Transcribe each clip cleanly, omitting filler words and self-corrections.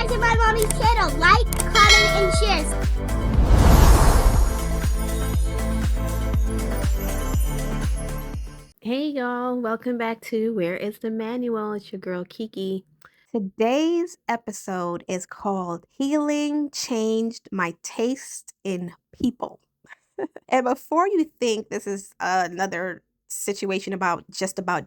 subscribe to my mommy's channel. Like, comment, and share. Hey y'all, welcome back to Where is the Manual? It's your girl Kiki. Today's episode is called Healing Changed My Taste in People. And before you think this is another situation about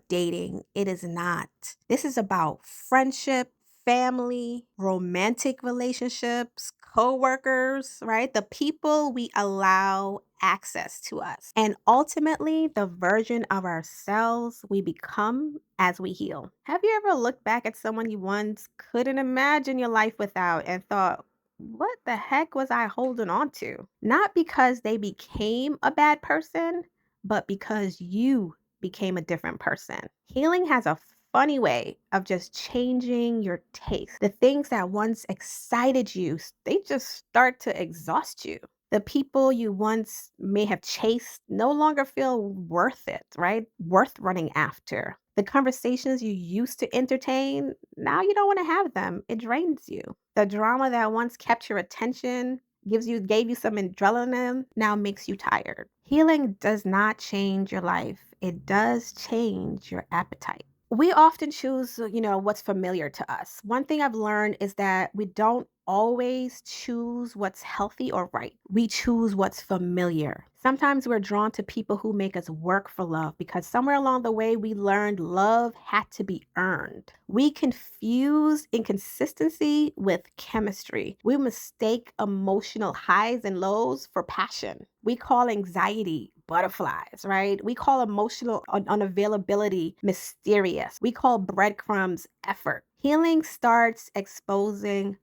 dating, it is not. This is about friendship, family, romantic relationships, co-workers, right? The people we allow access to us. And ultimately, the version of ourselves we become as we heal. Have you ever looked back at someone you once couldn't imagine your life without and thought, what the heck was I holding on to? Not because they became a bad person, but because you became a different person. Healing has a funny way of just changing your taste. The things that once excited you, they just start to exhaust you. The people you once may have chased no longer feel worth it, right? Worth running after. The conversations you used to entertain, now you don't want to have them. It drains you. The drama that once kept your attention, gave you some adrenaline, now makes you tired. Healing does not change your life. It does change your appetite. We often choose, what's familiar to us. One thing I've learned is that we don't always choose what's healthy or right. We choose what's familiar. Sometimes we're drawn to people who make us work for love because somewhere along the way we learned love had to be earned. We confuse inconsistency with chemistry. We mistake emotional highs and lows for passion. We call anxiety butterflies, right? We call emotional unavailability mysterious. We call breadcrumbs effort. Healing starts exposing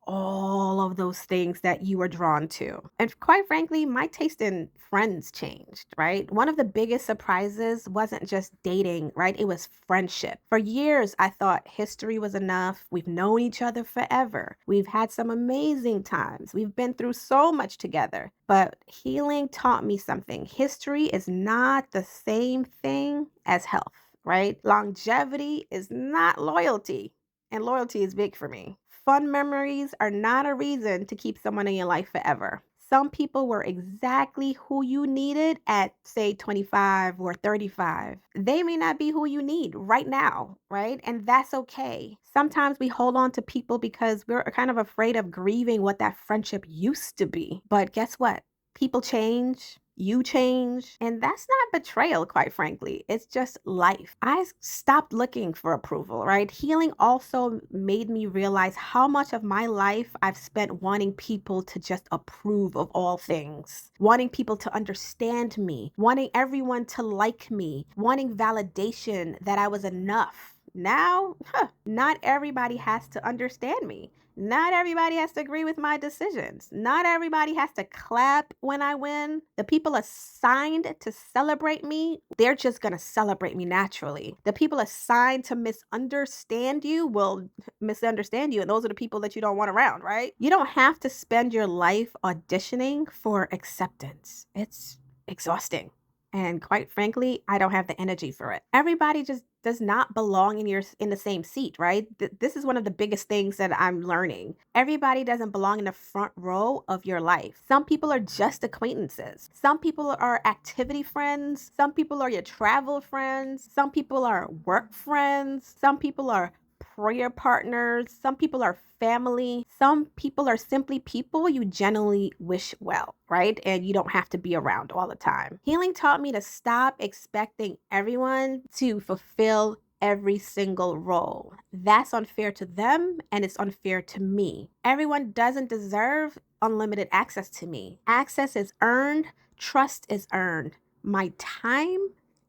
all of those things that you were drawn to. And quite frankly, my taste in friends changed, right? One of the biggest surprises wasn't just dating, right? It was friendship. For years, I thought history was enough. We've known each other forever. We've had some amazing times. We've been through so much together. But healing taught me something. History is not the same thing as health, right? Longevity is not loyalty, and loyalty is big for me. Fun memories are not a reason to keep someone in your life forever. Some people were exactly who you needed at, say, 25 or 35. They may not be who you need right now, right? And that's okay. Sometimes we hold on to people because we're kind of afraid of grieving what that friendship used to be. But guess what? People change. You change. And that's not betrayal, quite frankly. It's just life. I stopped looking for approval, right? Healing also made me realize how much of my life I've spent wanting people to just approve of all things, wanting people to understand me, wanting everyone to like me, wanting validation that I was enough. Now, not everybody has to understand me. Not everybody has to agree with my decisions. Not everybody has to clap when I win. The people assigned to celebrate me, they're just going to celebrate me naturally. The people assigned to misunderstand you will misunderstand you. And those are the people that you don't want around, right? You don't have to spend your life auditioning for acceptance. It's exhausting. And quite frankly, I don't have the energy for it. Everybody just does not belong in the same seat, right? This is one of the biggest things that I'm learning. Everybody doesn't belong in the front row of your life. Some people are just acquaintances. Some people are activity friends. Some people are your travel friends. Some people are work friends. Some people are prayer partners. Some people are family. Some people are simply people you genuinely wish well, right? And you don't have to be around all the time. Healing taught me to stop expecting everyone to fulfill every single role. That's unfair to them and it's unfair to me. Everyone doesn't deserve unlimited access to me. Access is earned, trust is earned. My time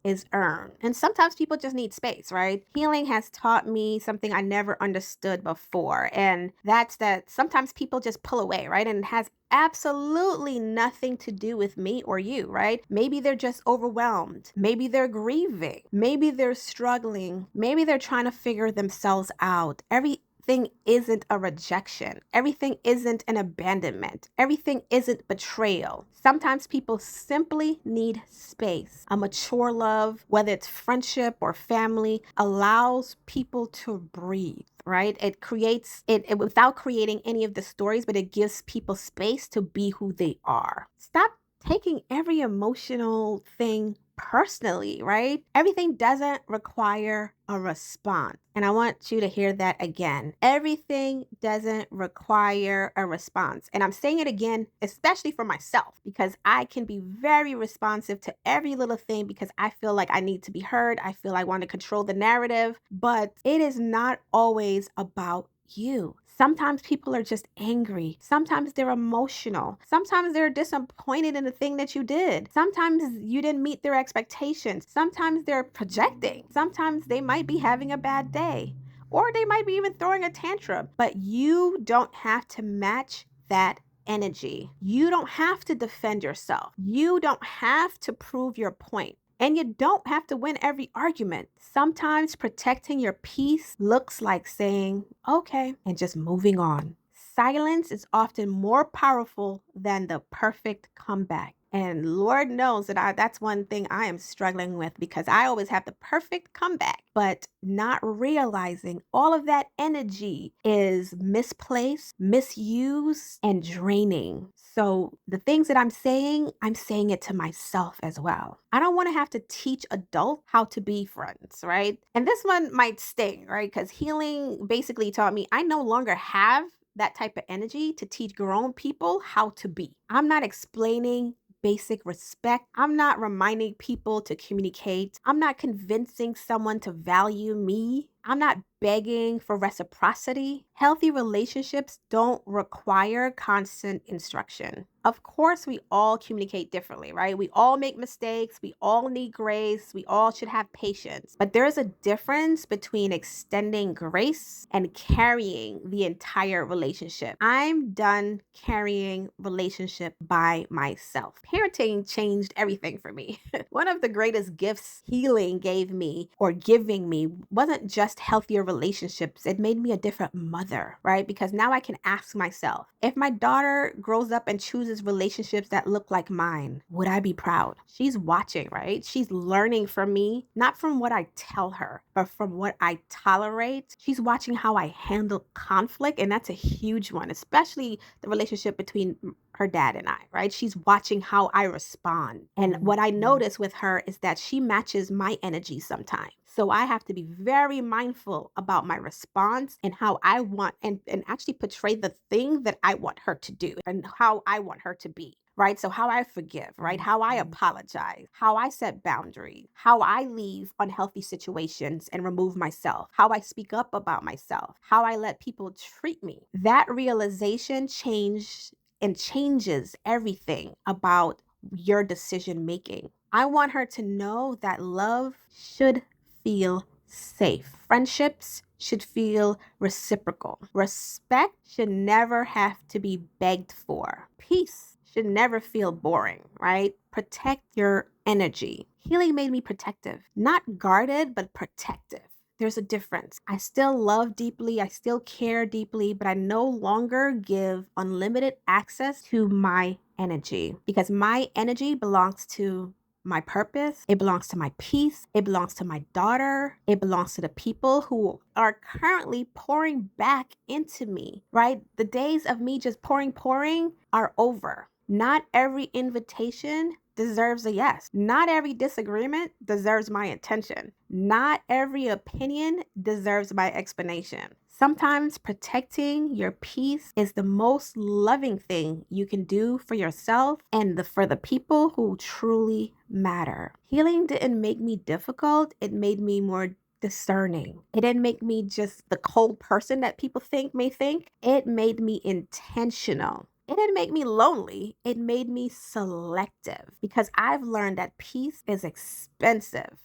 is earned. And sometimes people just need space, right? Healing has taught me something I never understood before. And that's that sometimes people just pull away, right? And it has absolutely nothing to do with me or you, right? Maybe they're just overwhelmed. Maybe they're grieving. Maybe they're struggling. Maybe they're trying to figure themselves out. Everything isn't a rejection. Everything isn't an abandonment. Everything isn't betrayal. Sometimes people simply need space. A mature love, whether it's friendship or family, allows people to breathe. right? It creates it without creating any of the stories, but it gives people space to be who they are. Stop taking every emotional thing personally, right? Everything doesn't require a response. And I want you to hear that again. Everything doesn't require a response. And I'm saying it again, especially for myself, because I can be very responsive to every little thing because I feel like I need to be heard. I feel I want to control the narrative, but it is not always about you. Sometimes people are just angry. Sometimes they're emotional. Sometimes they're disappointed in the thing that you did. Sometimes you didn't meet their expectations. Sometimes they're projecting. Sometimes they might be having a bad day, or they might be even throwing a tantrum, but you don't have to match that energy. You don't have to defend yourself. You don't have to prove your point. And you don't have to win every argument. Sometimes protecting your peace looks like saying, okay, and just moving on. Silence is often more powerful than the perfect comeback. And Lord knows that that's one thing I am struggling with because I always have the perfect comeback, but not realizing all of that energy is misplaced, misused, and draining. So the things that I'm saying it to myself as well. I don't want to have to teach adults how to be friends, right? And this one might sting, right? Because healing basically taught me I no longer have that type of energy to teach grown people how to be. I'm not explaining basic respect. I'm not reminding people to communicate. I'm not convincing someone to value me. I'm not begging for reciprocity. Healthy relationships don't require constant instruction. Of course, we all communicate differently, right? We all make mistakes. We all need grace. We all should have patience. But there is a difference between extending grace and carrying the entire relationship. I'm done carrying relationship by myself. Parenting changed everything for me. One of the greatest gifts healing gave me or giving me wasn't just healthier relationships. It made me a different mother, right? Because now I can ask myself, if my daughter grows up and chooses relationships that look like mine, would I be proud? She's watching, right? She's learning from me, not from what I tell her, but from what I tolerate. She's watching how I handle conflict, and that's a huge one, especially the relationship between her dad and I, right? She's watching how I respond. And what I notice with her is that she matches my energy sometimes. So I have to be very mindful about my response and how I want and actually portray the thing that I want her to do and how I want her to be. Right? So how I forgive, right? How I apologize, how I set boundaries, how I leave unhealthy situations and remove myself, how I speak up about myself, how I let people treat me. That realization changes everything about your decision making. I want her to know that love should feel safe. Friendships should feel reciprocal. Respect should never have to be begged for. Peace should never feel boring, right? Protect your energy. Healing made me protective, not guarded, but protective. There's a difference. I still love deeply, I still care deeply, but I no longer give unlimited access to my energy because my energy belongs to my purpose. It belongs to my peace. It belongs to my daughter. It belongs to the people who are currently pouring back into me, right? The days of me just pouring are over. Not every invitation deserves a yes. Not every disagreement deserves my attention. Not every opinion deserves my explanation. Sometimes protecting your peace is the most loving thing you can do for yourself and for the people who truly matter. Healing didn't make me difficult, it made me more discerning. It didn't make me just the cold person that people may think. It made me intentional. It didn't make me lonely. It made me selective because I've learned that peace is expensive.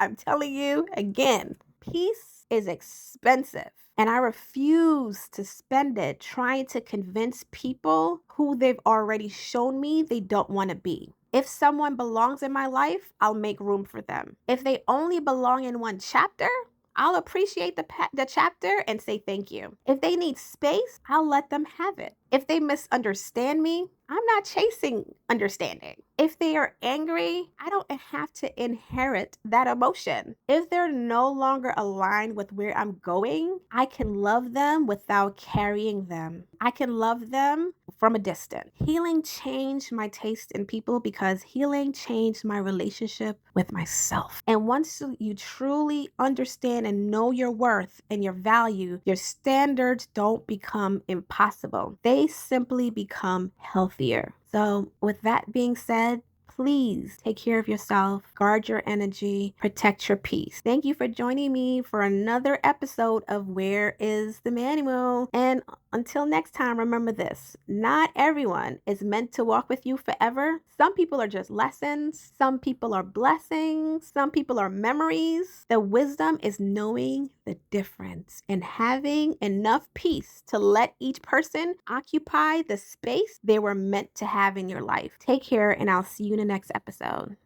I'm telling you again, peace is expensive. And I refuse to spend it trying to convince people who they've already shown me they don't want to be. If someone belongs in my life, I'll make room for them. If they only belong in one chapter, I'll appreciate the chapter and say thank you. If they need space, I'll let them have it. If they misunderstand me, I'm not chasing understanding. If they are angry, I don't have to inherit that emotion. If they're no longer aligned with where I'm going, I can love them without carrying them. I can love them from a distance. Healing changed my taste in people because healing changed my relationship with myself. And once you truly understand and know your worth and your value, your standards don't become impossible. They simply become healthier. So, with that being said, please take care of yourself, guard your energy, protect your peace. Thank you for joining me for another episode of Where is the Manual? And until next time, remember this: not everyone is meant to walk with you forever. Some people are just lessons, some people are blessings, some people are memories. The wisdom is knowing the difference and having enough peace to let each person occupy the space they were meant to have in your life. Take care, and I'll see you in the next episode.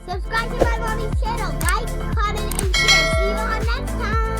Subscribe to my mommy's channel. Like, comment, and share. See you on next time.